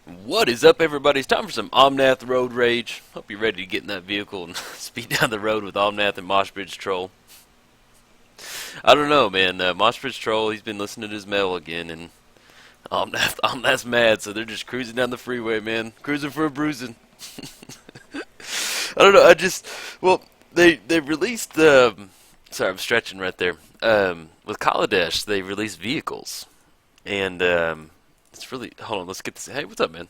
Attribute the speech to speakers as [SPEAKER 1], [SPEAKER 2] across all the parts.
[SPEAKER 1] What is up, everybody? It's time for some Omnath Road Rage. Hope you're ready to get in that vehicle and speed down the road with Omnath and Moshbridge Troll. I don't know, man. Moshbridge Troll, he's been listening to his mail again, and Omnath's mad, so they're just cruising down the freeway, man. Cruising for a bruising. I don't know, well, they released, sorry, I'm stretching right there. With Kaladesh, they released vehicles, and, it's really, hold on, let's get this, hey, what's up, man?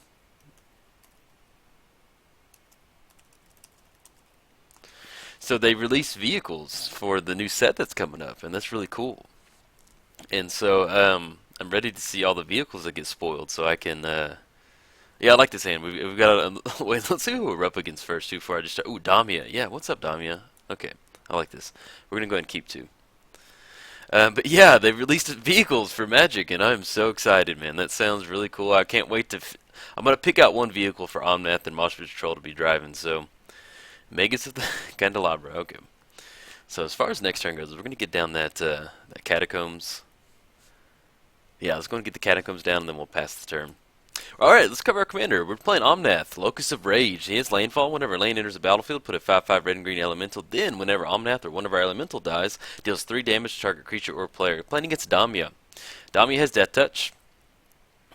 [SPEAKER 1] So they release vehicles for the new set that's coming up, and that's really cool. And so I'm ready to see all the vehicles that get spoiled, so I can. Yeah, I like this hand. We've got. Wait, let's see who we're up against first. Too far. I just start. Ooh, Damia. Yeah, what's up, Damia? Okay, I like this. We're gonna go ahead and keep two. But yeah, they released vehicles for Magic, and I'm so excited, man. That sounds really cool. I can't wait to. I'm gonna pick out one vehicle for Omnath and Mosh Patrol to be driving. So Magus of the Candelabra. Okay. So as far as next turn goes, we're gonna get down that catacombs. Yeah, let's go and get the catacombs down, and then we'll pass the turn. All right, let's cover our commander. We're playing Omnath, Locus of Rage. He has landfall. Whenever land enters the battlefield, put a 5/5 red and green elemental. Then, whenever Omnath or one of our elemental dies, deals 3 damage to target creature or player. Playing against Damia. Damia has Death Touch.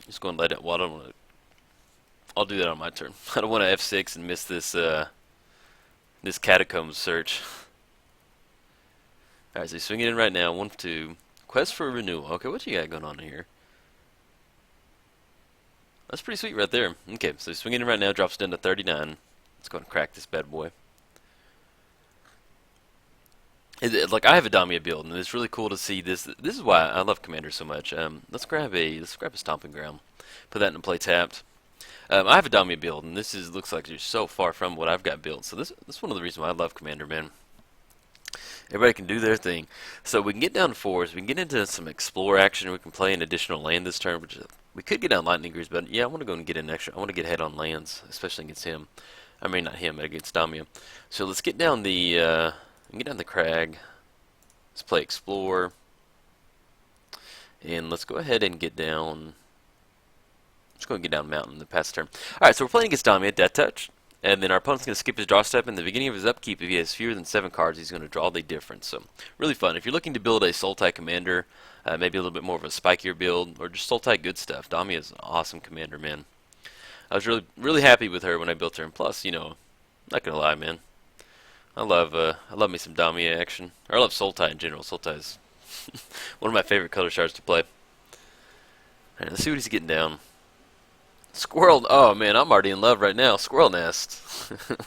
[SPEAKER 1] Just going to let it. Well, I don't want to. I'll do that on my turn. I don't want to F6 and miss this catacombs search. All right, so he's swinging in right now. 1-2. Quest for renewal. Okay, what you got going on here? That's pretty sweet right there. Okay, so he's swinging in right now, drops down to 39. Let's go and crack this bad boy. Like, I have a Damia build, and it's really cool to see this. This is why I love Commander so much. Let's grab a Stomping Ground. Put that into play tapped. I have a Damia build, and looks like you're so far from what I've got built. So this one of the reasons why I love Commander, man. Everybody can do their thing. So we can get down to 4s. We can get into some explore action. We can play an additional land this turn, which we could get down Lightning Greaves, but yeah, I want to go and get an extra. I want to get ahead on lands, especially against him. I mean, not him, but against Damia. So let's get down the crag. Let's play explore, and let's go ahead and get down. Let's go and get down mountain the pass turn. All right, so we're playing against Damia, Death Touch. And then our opponent's going to skip his draw step. In the beginning of his upkeep, if he has fewer than 7 cards, he's going to draw the difference. So, really fun. If you're looking to build a Sultai commander, maybe a little bit more of a spikier build, or just Sultai good stuff, Damia is an awesome commander, man. I was really happy with her when I built her. And plus, you know, not going to lie, man. I love me some Damia action. Or I love Sultai in general. Sultai is one of my favorite color shards to play. Alright, let's see what he's getting down. Squirrel, oh man, I'm already in love right now. Squirrel nest.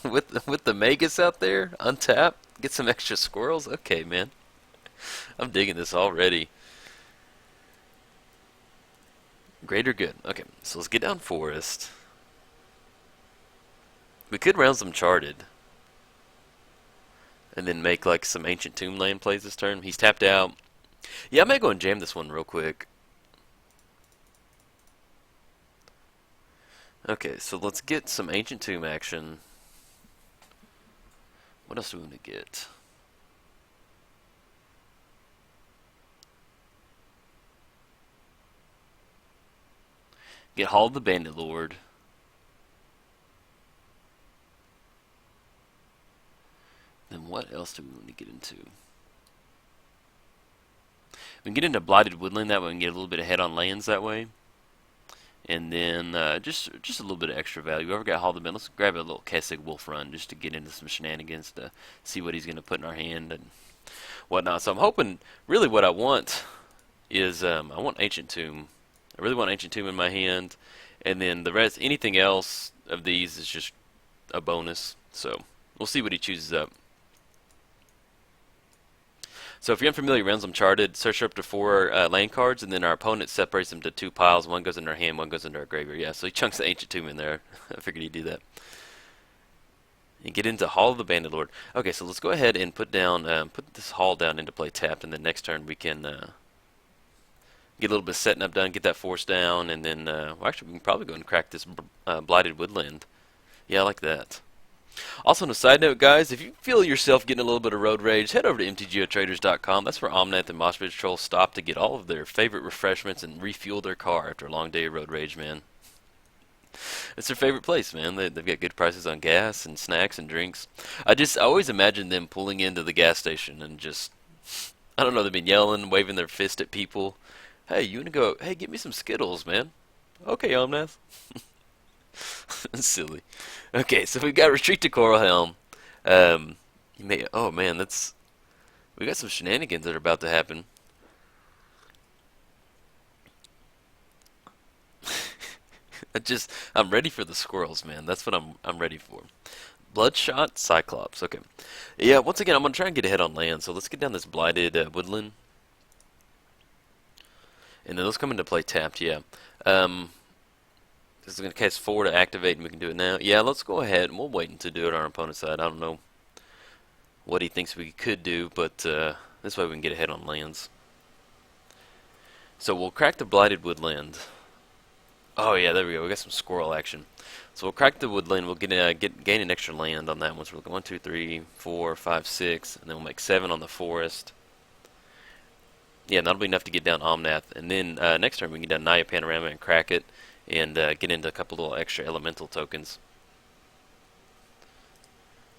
[SPEAKER 1] with the Magus out there, untap, get some extra squirrels. Okay, man. I'm digging this already. Greater good. Okay, so let's get down forest. We could round some charted. And then make like some ancient tomb land plays this turn. He's tapped out. Yeah, I might go and jam this one real quick. Okay, so let's get some Ancient Tomb action. What else do we want to get? Get Hall of the Bandit Lord. Then what else do we want to get into? We can get into Blighted Woodland, that way we can get a little bit ahead on lands that way. And then just a little bit of extra value. Whoever got Hall of the Bandit, let's grab a little Kessig Wolf Run just to get into some shenanigans to see what he's going to put in our hand and whatnot. So I'm hoping, really what I want is, I want Ancient Tomb. I really want Ancient Tomb in my hand. And then the rest, anything else of these is just a bonus. So we'll see what he chooses up. So if you're unfamiliar, rounds them charted, search up to 4 land cards, and then our opponent separates them to 2 piles. One goes in our hand, one goes into our graveyard. Yeah, so he chunks the Ancient Tomb in there. I figured he'd do that. And get into Hall of the Bandit Lord. Okay, so let's go ahead and put this Hall down into play tapped, and then next turn we can get a little bit of setting up done, get that force down, and then, well, actually we can probably go and crack this Blighted Woodland. Yeah, I like that. Also, on a side note, guys, if you feel yourself getting a little bit of road rage, head over to MTGOTraders.com. That's where Omnath and Moshbridge Troll stop to get all of their favorite refreshments and refuel their car after a long day of road rage, man. It's their favorite place, man. They've got good prices on gas and snacks and drinks. I always imagine them pulling into the gas station and just, I don't know, they've been yelling, waving their fist at people. Hey, you wanna go? Hey, get me some Skittles, man. Okay, Omnath. Silly. Okay, so we've got retreat to Coral Helm. You may. Oh man, we got some shenanigans that are about to happen. I'm ready for the squirrels, man. That's what I'm ready for. Bloodshot Cyclops. Okay. Yeah, once again, I'm going to try and get ahead on land. So let's get down this blighted woodland. And then let's come into play tapped, yeah. This is going to cast 4 to activate, and we can do it now. Yeah, let's go ahead, and we'll wait until do it on our opponent's side. I don't know what he thinks we could do, but this way we can get ahead on lands. So we'll crack the blighted woodland. Oh yeah, there we go. We got some squirrel action. So we'll crack the woodland. We'll gain an extra land on that one. So we'll go 1, 2, 3, 4, 5, 6, and then we'll make 7 on the forest. Yeah, and that'll be enough to get down Omnath. And then next turn we can get down Naya Panorama and crack it, and get into a couple little extra elemental tokens.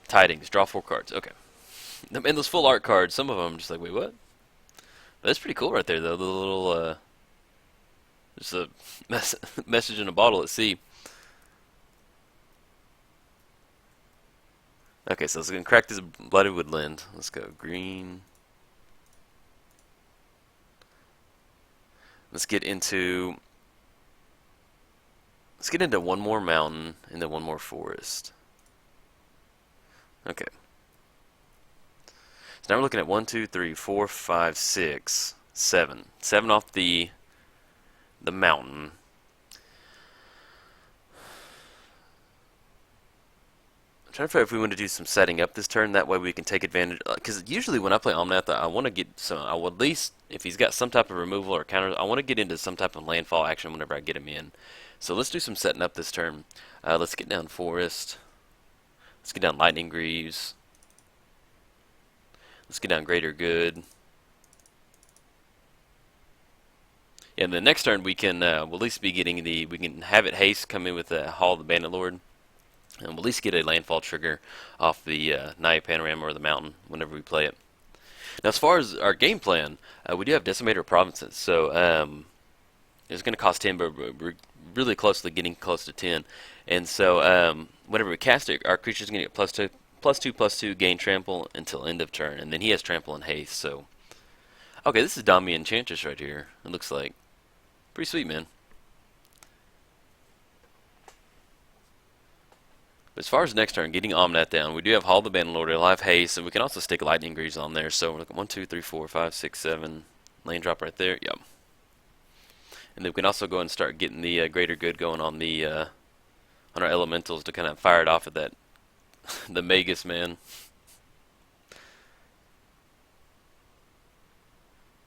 [SPEAKER 1] Tidings. Draw 4 cards. Okay. And those full art cards, some of them I'm just like, wait, what? That's pretty cool right there, though. The little just a message in a bottle at sea. Okay, so let's go and crack this bloody woodland. Let's go green. Let's get into one more mountain and then one more forest. Okay. So now we're looking at 1, 2, 3, 4, 5, 6, 7. 7 off the mountain. I'm trying to figure out if we want to do some setting up this turn. That way we can take advantage. Because usually when I play Omnath, I want to get some. I will at least, if he's got some type of removal or counter, I want to get into some type of landfall action whenever I get him in. So let's do some setting up this turn. Let's get down Forest. Let's get down Lightning Greaves. Let's get down Greater Good. Yeah, and the next turn we can we'll at least be getting we can have it haste come in with the Hall of the Bandit Lord, and we'll at least get a landfall trigger off the Naya Panorama or the mountain whenever we play it. Now, as far as our game plan, we do have Decimator Provinces, so it's going to cost 10, but we're really closely getting close to 10, and so whenever we cast it, our creature's going to get +2/+2 gain trample until end of turn, and then he has trample and haste. So, okay, this is Damia Enchantress right here. It looks like pretty sweet, man. But as far as next turn, getting Omnath down, we do have Hall of the Bandit Lord. It'll have haste, and we can also stick Lightning Greaves on there. So we're looking 1, 2, 3, 4, 5, 6, 7. Lane drop right there. Yep. And then we can also go and start getting the Greater Good going on the on our elementals to kind of fire it off at that the Magus, man.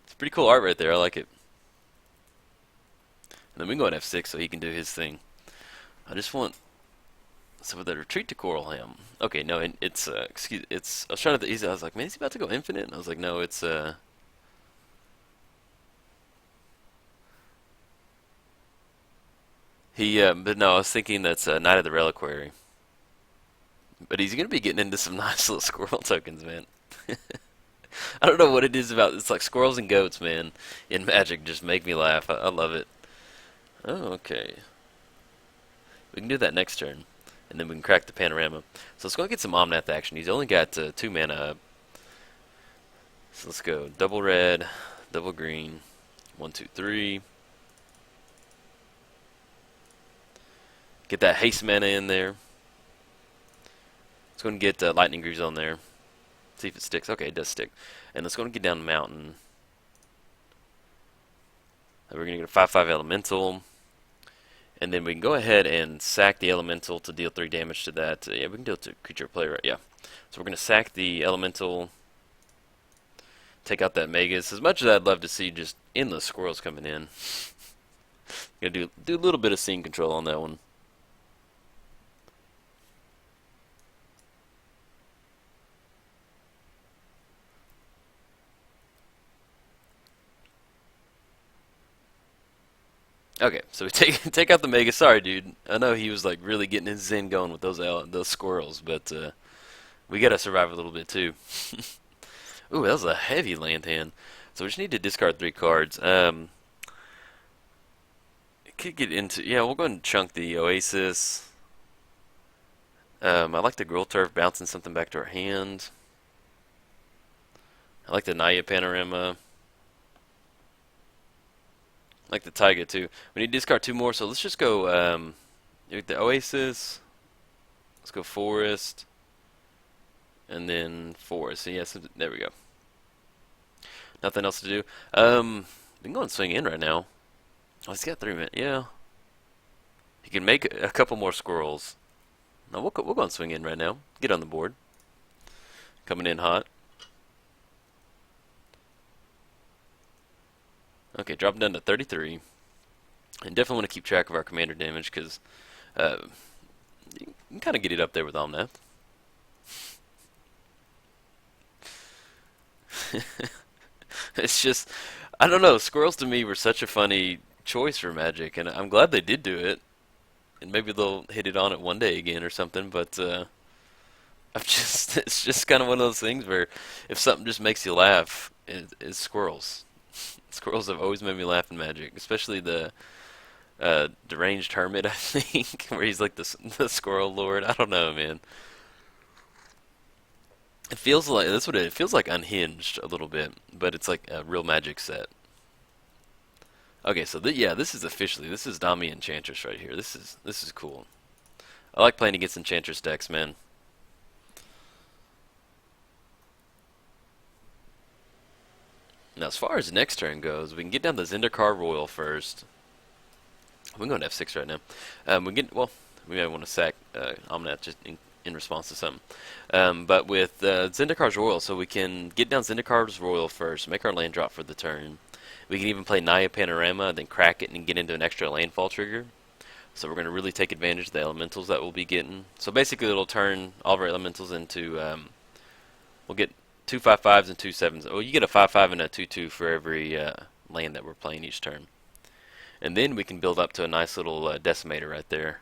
[SPEAKER 1] It's pretty cool art right there. I like it. And then we can go on F6 so he can do his thing. I just want some of the retreat to Coral Helm. Okay, no, it's it's. I was trying to. I was like, man, is he about to go infinite? And I was like, no, it's he. But no, I was thinking that's Knight of the Reliquary. But he's gonna be getting into some nice little squirrel tokens, man. I don't know what it is about. It's like squirrels and goats, man. In Magic, just make me laugh. I love it. Oh, okay. We can do that next turn, and then we can crack the panorama. So let's go get some Omnath action. He's only got 2 mana up. So let's go double red, double green. 1, 2, 3. Get that haste mana in there. Let's go and get Lightning Greaves on there. See if it sticks. Okay, it does stick. And let's go and get down the mountain. And we're going to get a 5/5 elemental. And then we can go ahead and sack the elemental to deal 3 damage to that. Yeah, we can deal it to creature play, right? Yeah. So we're going to sack the elemental. Take out that Magus. As much as I'd love to see just endless squirrels coming in. Gonna do a little bit of scene control on that one. Okay, so we take out the mega. Sorry, dude. I know he was like really getting his zen going with those squirrels, but we gotta survive a little bit too. Ooh, that was a heavy land hand. So we just need to discard 3 cards. Could get into, yeah. We'll go ahead and chunk the Oasis. I like the Gruul Turf bouncing something back to our hand. I like the Naya Panorama. I like the Taiga too. We need to discard 2 more, so let's just go the Oasis. Let's go Forest, and then Forest. So yes, there we go. Nothing else to do. We can go and swing in right now. Oh, he's got 3 minutes. Yeah, he can make a couple more squirrels. No, we'll go and swing in right now. Get on the board. Coming in hot. Okay, drop down to 33. And definitely want to keep track of our commander damage because you can kind of get it up there with Omnath. It's just, I don't know. Squirrels to me were such a funny choice for Magic, and I'm glad they did do it. And maybe they'll hit it on it one day again or something. But I'm just, it's just kind of one of those things where if something just makes you laugh, it's squirrels. Squirrels have always made me laugh in Magic, especially the deranged hermit. I think where he's like the squirrel lord. I don't know, man. It feels like that's what it feels like. Unhinged a little bit, but it's like a real Magic set. Okay, so yeah, this is officially this is Damia Enchantress right here. This is cool. I like playing against Enchantress decks, man. Now, as far as next turn goes, we can get down the Zendikar Royal first. We're going to F6 right now. We may want to sack Omnath just in response to something. But with Zendikar's Royal, so we can get down Zendikar's Royal first, make our land drop for the turn. We can even play Naya Panorama, then crack it and get into an extra landfall trigger. So we're going to really take advantage of the elementals that we'll be getting. So basically, it'll turn all of our elementals into. We'll get 2/5/5s and 2/7s. Oh, you get a 5/5 and a 2/2 for every land that we're playing each turn. And then we can build up to a nice little decimator right there.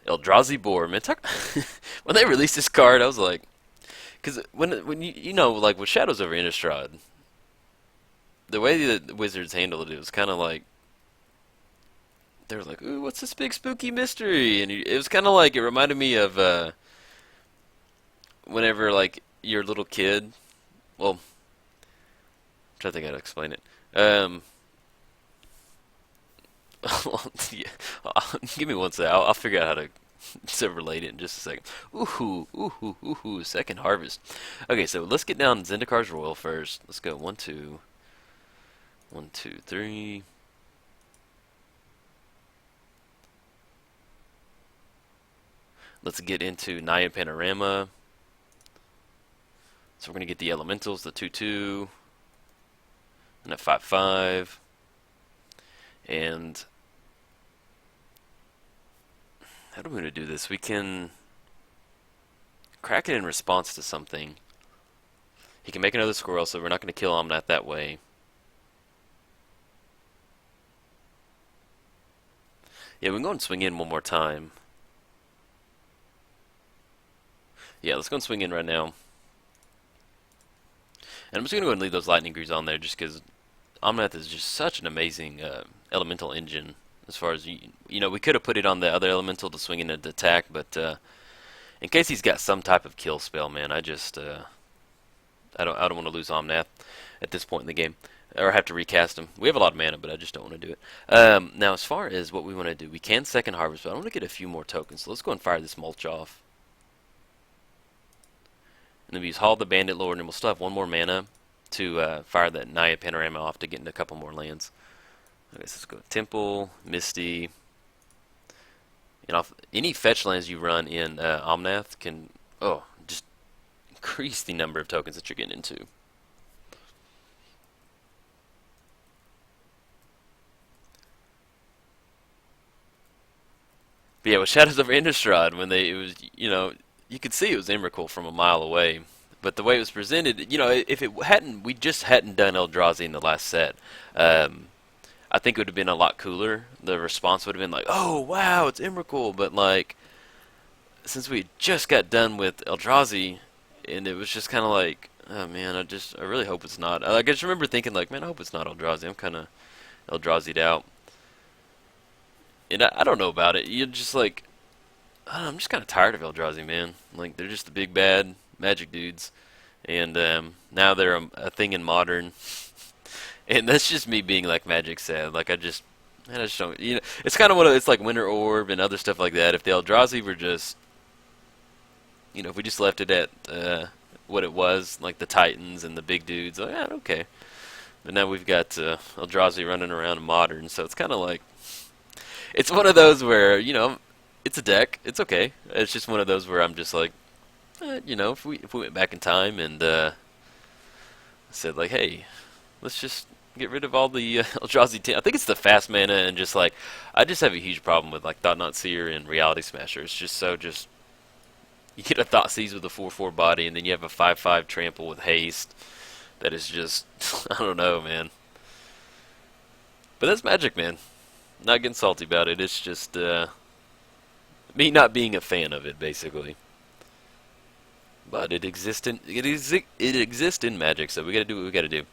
[SPEAKER 1] Eldrazi Boar, man. When they released this card, I was like, because when you know like with Shadows over Innistrad, the way the Wizards handled it was kind of like they were like, "Ooh, what's this big spooky mystery?" And it was kind of like it reminded me of whenever like you're a little kid. Well, I'm trying to think how to explain it. Yeah, give me one second. I'll figure out how to relate it in just a second. Ooh, ooh, ooh, ooh, second harvest. Okay, so let's get down Zendikar's Royal first. Let's go 1, 2, 1, 2, 3. Let's get into Naya Panorama. So we're gonna get the elementals, the 2/2, and a 5/5, and how are we gonna do this? We can crack it in response to something. He can make another squirrel, so we're not gonna kill Omnath that way. Yeah, we can go and swing in one more time. Yeah, let's go and swing in right now. And I'm just going to go ahead and leave those lightning greaves on there just because Omnath is just such an amazing elemental engine. As far as, you know, we could have put it on the other elemental to swing in and attack, but in case he's got some type of kill spell, man, I don't want to lose Omnath at this point in the game. Or have to recast him. We have a lot of mana, but I just don't want to do it. Now, as far as what we want to do, we can second harvest, but I want to get a few more tokens. So let's go and fire this mulch off. And then we use Hall the Bandit Lord, and we'll still have one more mana to fire that Naya Panorama off to get into a couple more lands. Okay, so let's go Temple, Misty. And any fetch lands you run in Omnath can, just increase the number of tokens that you're getting into. But yeah, with Shadows over Innistrad, when it was, you know, you could see it was Emrakul from a mile away. But the way it was presented, if it hadn't, we just hadn't done Eldrazi in the last set. Um, I think it would have been a lot cooler. The response would have been like, "Oh wow, it's Emrakul," but like since we just got done with Eldrazi, and it was just kind of like, oh man, I really hope it's not. Like I just remember thinking like, man, I hope it's not Eldrazi. I'm kind of Eldrazi'd out, and I don't know about it. You're just like, I don't know, I'm just kind of tired of Eldrazi, man. Like they're just the big bad Magic dudes, and now they're a thing in Modern, and that's just me being like Magic sad. Like man, I just don't. It's kind of what it's like Winter Orb and other stuff like that. If the Eldrazi were just if we just left it at what it was, like the Titans and the big dudes, like, yeah, okay. But now we've got Eldrazi running around in Modern, so it's kind of like, it's one of those where, it's a deck, it's okay. It's just one of those where I'm just like, if we went back in time and said like, hey, let's just get rid of all the Eldrazi I think it's the fast mana and just like, I just have a huge problem with like Thought Knot Seer and Reality Smasher. It's just so you get a Thoughtseize with a 4/4 body, and then you have a 5/5 trample with haste. That is just, I don't know, man. But that's Magic, man. Not getting salty about it. It's just me not being a fan of it, basically. But it exists in Magic, so we gotta do what we gotta do.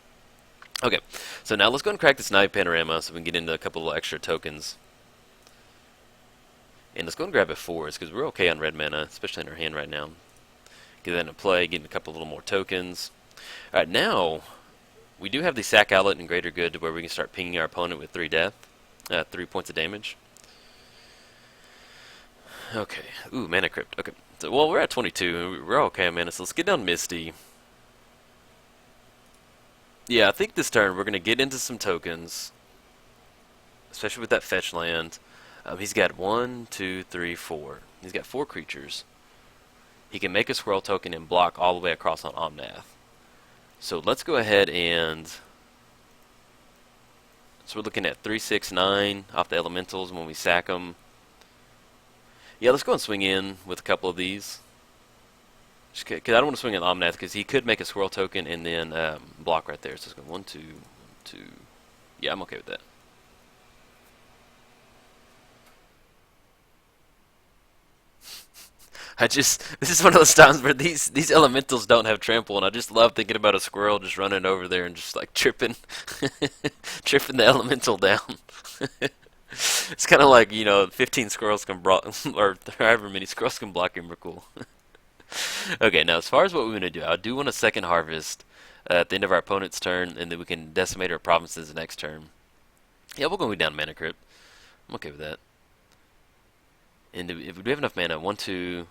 [SPEAKER 1] Okay, so now let's go and crack this Night Panorama so we can get into a couple of extra tokens. And let's go and grab a forest because we're okay on red mana, especially in our hand right now. Get that into play, getting a couple little more tokens. Alright, now we do have the Sack Outlet and Greater Good to where we can start pinging our opponent with 3 death, 3 points of damage. Okay, ooh, Mana Crypt. Okay, so, well, we're at 22. We're okay on mana, so let's get down Misty. Yeah, I think this turn we're going to get into some tokens, especially with that fetch land. He's got 1, 2, 3, 4. He's got 4 creatures. He can make a squirrel token and block all the way across on Omnath. So let's go ahead and... So we're looking at 3, 6, 9 off the elementals when we sack them. Yeah, let's go and swing in with a couple of these. Because I don't want to swing in Omnath because he could make a squirrel token and then block right there. So let's go 1, 2, 1, 2. Yeah, I'm okay with that. This is one of those times where these elementals don't have trample, and I just love thinking about a squirrel just running over there and just like tripping, tripping the elemental down. It's kind of like 15 squirrels can block, or however many squirrels can block Emrakul. Okay, now as far as what we're gonna do, I do want a second harvest at the end of our opponent's turn, and then we can decimate our provinces the next turn. Yeah, we're gonna go down Mana Crypt. I'm okay with that. And if we do have enough mana, 1, 2.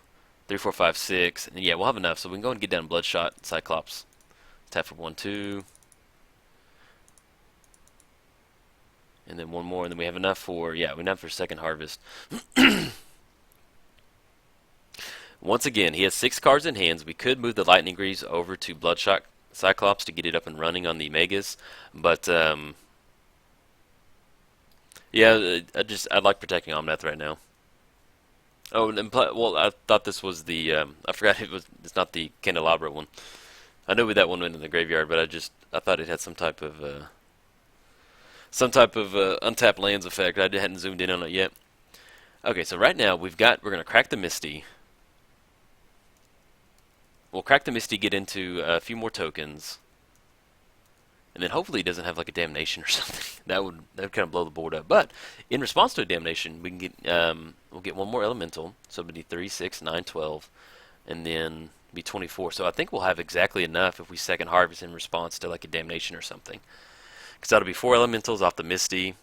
[SPEAKER 1] 3, 4, 5, 6, and yeah, we'll have enough, so we can go and get down Bloodshot, Cyclops. Tap for 1, 2. And then one more, and then we have enough for, yeah, we have enough for second harvest. Once again, he has 6 cards in hands. We could move the Lightning Greaves over to Bloodshot Cyclops to get it up and running on the Magus, but, yeah, I like protecting Omnath right now. Oh, and well, I thought this was the, I forgot it's not the Candelabra one. I knew that one went in the graveyard, but I thought it had some type of untapped lands effect. I hadn't zoomed in on it yet. Okay, so right now we're going to crack the Misty. We'll crack the Misty, get into a few more tokens. And then hopefully he doesn't have like a Damnation or something. That would kind of blow the board up. But in response to a Damnation, we can get we'll get one more Elemental. So it'll be 3, 6, 9, 12, and then be 24. So I think we'll have exactly enough if we second harvest in response to like a Damnation or something. Because that'll be 4 Elementals off the Misty,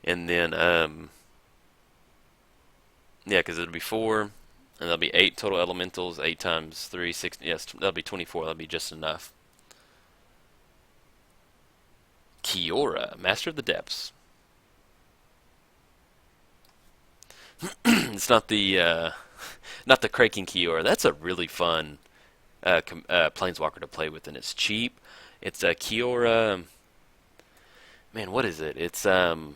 [SPEAKER 1] and then yeah, because it'll be 4, and there'll be 8 total Elementals. 8 times 3, 6. Yes, that'll be 24. That'll be just enough. Kiora, Master of the Depths. It's not the Kraken Kiora. That's a really fun Planeswalker to play with, and it's cheap. It's a Kiora. Man, what is it? It's Master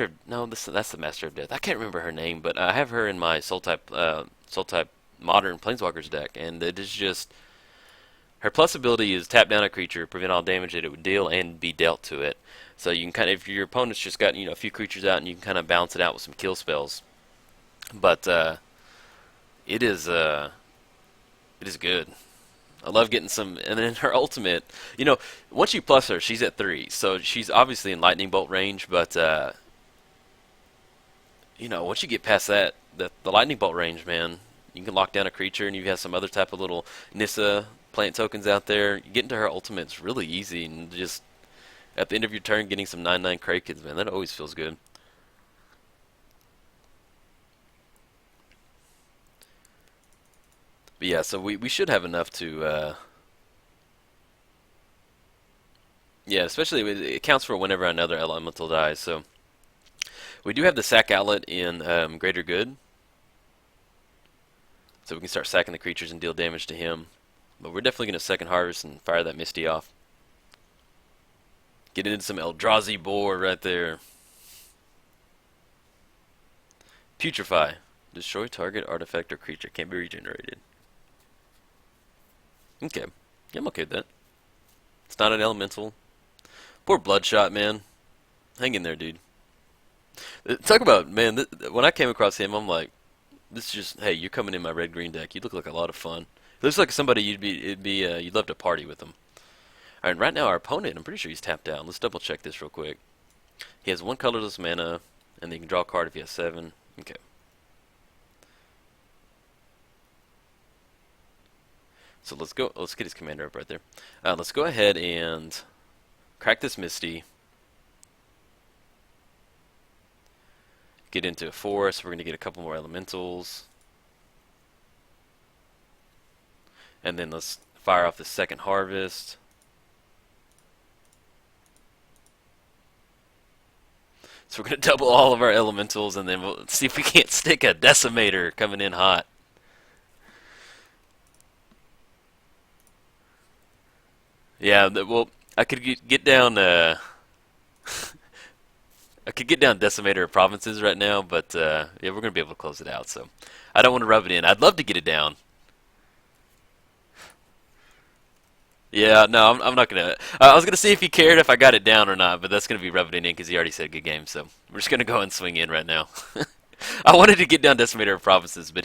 [SPEAKER 1] of, no, that's the Master of Death. I can't remember her name, but I have her in my Soul type modern Planeswalkers deck, and it is just her plus ability is tap down a creature, prevent all damage that it would deal, and be dealt to it. So you can kind of, if your opponent's just got a few creatures out, and you can kind of balance it out with some kill spells. But it is good. I love getting some, and then her ultimate. Once you plus her, she's at 3, so she's obviously in lightning bolt range. But once you get past that, the lightning bolt range, man, you can lock down a creature, and you have some other type of little Nissa plant tokens out there. You get into her ultimate's really easy, and just at the end of your turn, getting some 9/9 Krakens, man, that always feels good. But yeah, so we should have enough to, yeah, especially it counts for whenever another elemental dies. So we do have the sack outlet in Greater Good, so we can start sacking the creatures and deal damage to him. But we're definitely going to second harvest and fire that Misty off. Get into some Eldrazi boar right there. Putrefy. Destroy target artifact or creature. Can't be regenerated. Okay. Yeah, I'm okay with that. It's not an elemental. Poor Bloodshot, man. Hang in there, dude. Talk about, man, when I came across him, I'm like, this is just, hey, you're coming in my red-green deck. You look like a lot of fun. Looks like somebody you'd love to party with them. Alright, right now our opponent, I'm pretty sure he's tapped down. Let's double check this real quick. He has 1 colorless mana, and then you can draw a card if he has 7. Okay. So let's get his commander up right there. Let's go ahead and crack this Misty. Get into a forest. We're going to get a couple more elementals. And then let's fire off the second harvest. So we're going to double all of our elementals, and then we'll see if we can't stick a Decimator coming in hot. Yeah, well, I could get down I could get down Decimator of Provinces right now, but yeah, we're going to be able to close it out, so I don't want to rub it in. I'd love to get it down. Yeah, no, I'm not gonna. I was gonna see if he cared if I got it down or not, but that's gonna be rubbing it in because he already said good game. So we're just gonna go and swing in right now. I wanted to get down Decimator of Provinces, but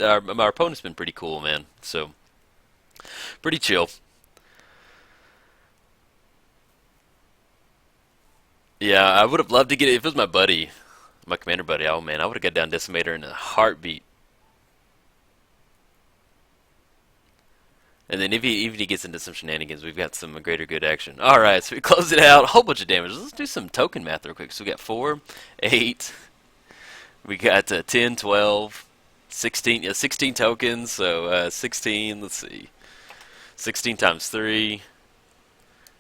[SPEAKER 1] our opponent's been pretty cool, man. So pretty chill. Yeah, I would have loved to get it if it was my buddy, my commander buddy. Oh man, I would have got down Decimator in a heartbeat. And then if he gets into some shenanigans, we've got some greater good action. All right, so we close it out. A whole bunch of damage. Let's do some token math real quick. So we got 4, 8. We got 10, 12, 16. Yeah, 16 tokens. So 16. Let's see. 16 times 3.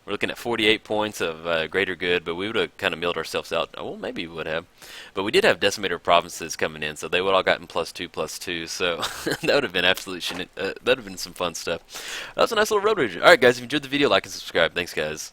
[SPEAKER 1] We're looking at 48 points of greater good, but we would have kind of milled ourselves out. Oh, well, maybe we would have. But we did have Decimator of Provinces coming in, so they would all gotten +2/+2. So that would have been absolute that would have been some fun stuff. That was a nice little road rage. All right, guys, if you enjoyed the video, like and subscribe. Thanks, guys.